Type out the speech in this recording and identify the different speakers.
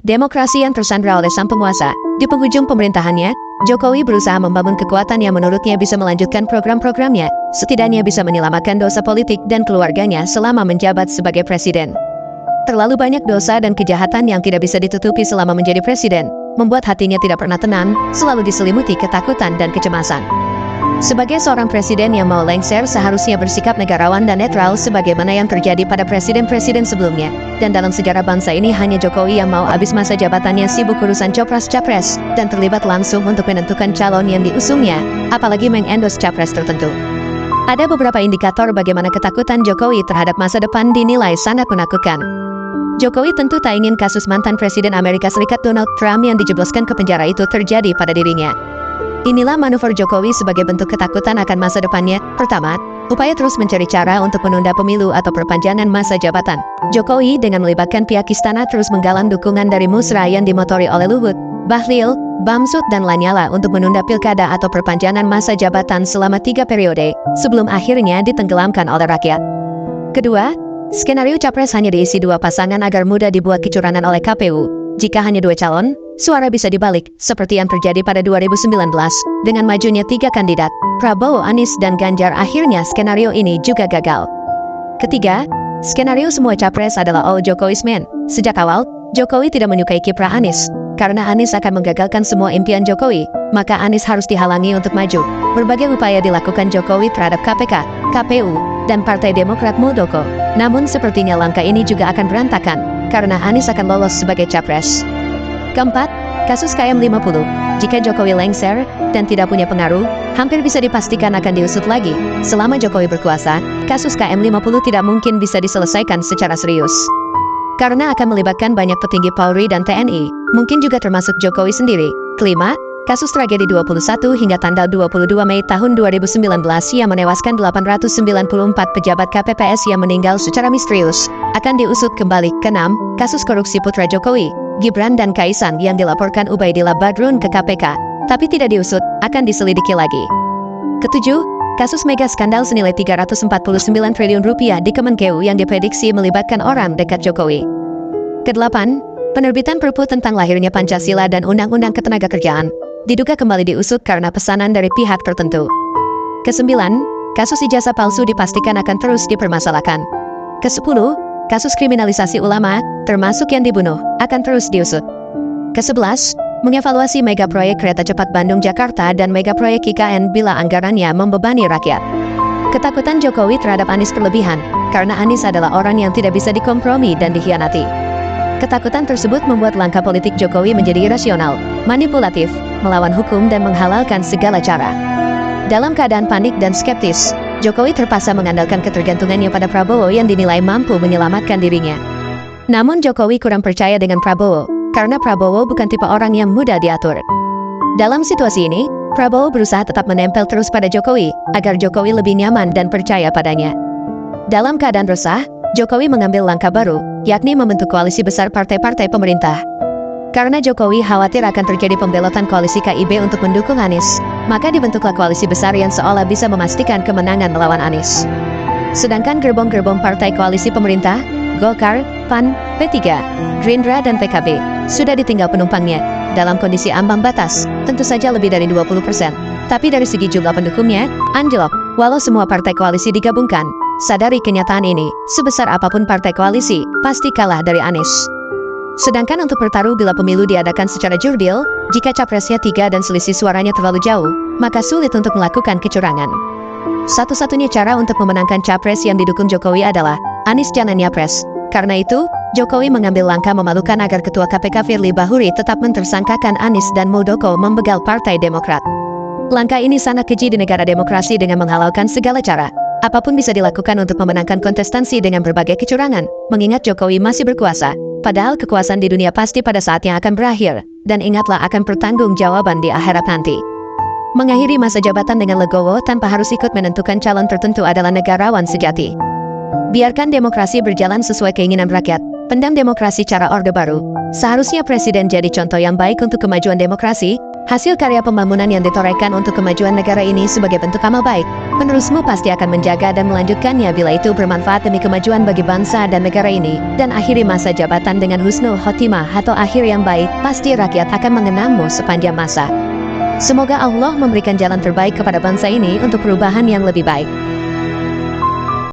Speaker 1: Demokrasi yang tersandra oleh sang penguasa. Di penghujung pemerintahannya, Jokowi berusaha membangun kekuatan yang menurutnya bisa melanjutkan program-programnya, setidaknya bisa menyelamatkan dosa politik dan keluarganya selama menjabat sebagai presiden. Terlalu banyak dosa dan kejahatan yang tidak bisa ditutupi selama menjadi presiden, membuat hatinya tidak pernah tenang, selalu diselimuti ketakutan dan kecemasan. Sebagai seorang presiden yang mau lengser, seharusnya bersikap negarawan dan netral sebagaimana yang terjadi pada presiden-presiden sebelumnya. Dan dalam sejarah bangsa ini hanya Jokowi yang mau habis masa jabatannya sibuk urusan copras-capres dan terlibat langsung untuk menentukan calon yang diusungnya, apalagi mengendorse capres tertentu. Ada beberapa indikator bagaimana ketakutan Jokowi terhadap masa depan dinilai sangat menakutkan. Jokowi tentu tak ingin kasus mantan Presiden Amerika Serikat Donald Trump yang dijebloskan ke penjara itu terjadi pada dirinya. Inilah manuver Jokowi sebagai bentuk ketakutan akan masa depannya. Pertama, upaya terus mencari cara untuk menunda pemilu atau perpanjangan masa jabatan. Jokowi dengan melibatkan pihak istana terus menggalang dukungan dari musra yang dimotori oleh Luhut, Bahlil, Bamsud dan Lanyala untuk menunda pilkada atau perpanjangan masa jabatan selama 3 periode, sebelum akhirnya ditenggelamkan oleh rakyat. Kedua, skenario capres hanya diisi 2 pasangan agar mudah dibuat kecurangan oleh KPU. Jika hanya 2 calon, suara bisa dibalik, seperti yang terjadi pada 2019, dengan majunya 3 kandidat, Prabowo, Anies, dan Ganjar. Akhirnya skenario ini juga gagal. Ketiga, skenario semua capres adalah all Jokowi's men. Sejak awal, Jokowi tidak menyukai kiprah Anies. Karena Anies akan menggagalkan semua impian Jokowi, maka Anies harus dihalangi untuk maju. Berbagai upaya dilakukan Jokowi terhadap KPK, KPU, dan Partai Demokrat Muldoko. Namun sepertinya langkah ini juga akan berantakan, karena Anies akan lolos sebagai capres. Keempat, kasus KM50. Jika Jokowi lengser dan tidak punya pengaruh, hampir bisa dipastikan akan diusut lagi. Selama Jokowi berkuasa, kasus KM50 tidak mungkin bisa diselesaikan secara serius. Karena akan melibatkan banyak petinggi Polri dan TNI, mungkin juga termasuk Jokowi sendiri. Kelima, kasus tragedi 21 hingga tanggal 22 Mei tahun 2019 yang menewaskan 894 pejabat KPPS yang meninggal secara misterius, akan diusut kembali. Keenam, kasus korupsi putra Jokowi, Gibran dan Kaisang yang dilaporkan Ubaidillah Badrun ke KPK, tapi tidak diusut, akan diselidiki lagi. Ketujuh, kasus mega skandal senilai 349 triliun rupiah di Kemenkeu yang diprediksi melibatkan orang dekat Jokowi. Kedelapan, penerbitan Perpu tentang lahirnya Pancasila dan Undang-Undang Ketenagakerjaan diduga kembali diusut karena pesanan dari pihak tertentu. Kesembilan, kasus ijazah palsu dipastikan akan terus dipermasalahkan. Kesepuluh, kasus kriminalisasi ulama, termasuk yang dibunuh, akan terus diusut. Ke-11, mengevaluasi mega proyek kereta cepat Bandung-Jakarta dan mega proyek IKN bila anggarannya membebani rakyat. Ketakutan Jokowi terhadap Anies berlebihan, karena Anies adalah orang yang tidak bisa dikompromi dan dikhianati. Ketakutan tersebut membuat langkah politik Jokowi menjadi irasional, manipulatif, melawan hukum dan menghalalkan segala cara. Dalam keadaan panik dan skeptis, Jokowi terpaksa mengandalkan ketergantungannya pada Prabowo yang dinilai mampu menyelamatkan dirinya. Namun Jokowi kurang percaya dengan Prabowo, karena Prabowo bukan tipe orang yang mudah diatur. Dalam situasi ini, Prabowo berusaha tetap menempel terus pada Jokowi, agar Jokowi lebih nyaman dan percaya padanya. Dalam keadaan resah, Jokowi mengambil langkah baru, yakni membentuk koalisi besar partai-partai pemerintah. Karena Jokowi khawatir akan terjadi pembelotan koalisi KIB untuk mendukung Anies, maka dibentuklah koalisi besar yang seolah bisa memastikan kemenangan melawan Anies. Sedangkan gerbong-gerbong partai koalisi pemerintah, Golkar, PAN, P3, Gerindra dan PKB, sudah ditinggal penumpangnya, dalam kondisi ambang batas, tentu saja lebih dari 20%. Tapi dari segi jumlah pendukungnya, anjlok. Walau semua partai koalisi digabungkan, sadari kenyataan ini, sebesar apapun partai koalisi, pasti kalah dari Anies. Sedangkan untuk bertaruh bila pemilu diadakan secara jurdil, jika capresnya 3 dan selisih suaranya terlalu jauh, maka sulit untuk melakukan kecurangan. Satu-satunya cara untuk memenangkan capres yang didukung Jokowi adalah Anies jangan nyapres. Karena itu, Jokowi mengambil langkah memalukan agar Ketua KPK Firly Bahuri tetap mentersangkakan Anies dan Muldoko membegal Partai Demokrat. Langkah ini sangat keji di negara demokrasi dengan menghalalkan segala cara. Apapun bisa dilakukan untuk memenangkan kontestansi dengan berbagai kecurangan, mengingat Jokowi masih berkuasa. Padahal kekuasaan di dunia pasti pada saatnya akan berakhir, dan ingatlah akan pertanggungjawaban di akhirat nanti. Mengakhiri masa jabatan dengan legowo tanpa harus ikut menentukan calon tertentu adalah negarawan sejati. Biarkan demokrasi berjalan sesuai keinginan rakyat, pendam demokrasi cara Orde Baru. Seharusnya presiden jadi contoh yang baik untuk kemajuan demokrasi, Hasil karya pembangunan yang ditorehkan untuk kemajuan negara ini sebagai bentuk amal baik, penerusmu pasti akan menjaga dan melanjutkannya bila itu bermanfaat demi kemajuan bagi bangsa dan negara ini. Dan akhiri masa jabatan dengan husnul khotimah atau akhir yang baik, pasti rakyat akan mengenangmu sepanjang masa. Semoga Allah memberikan jalan terbaik kepada bangsa ini untuk perubahan yang lebih baik.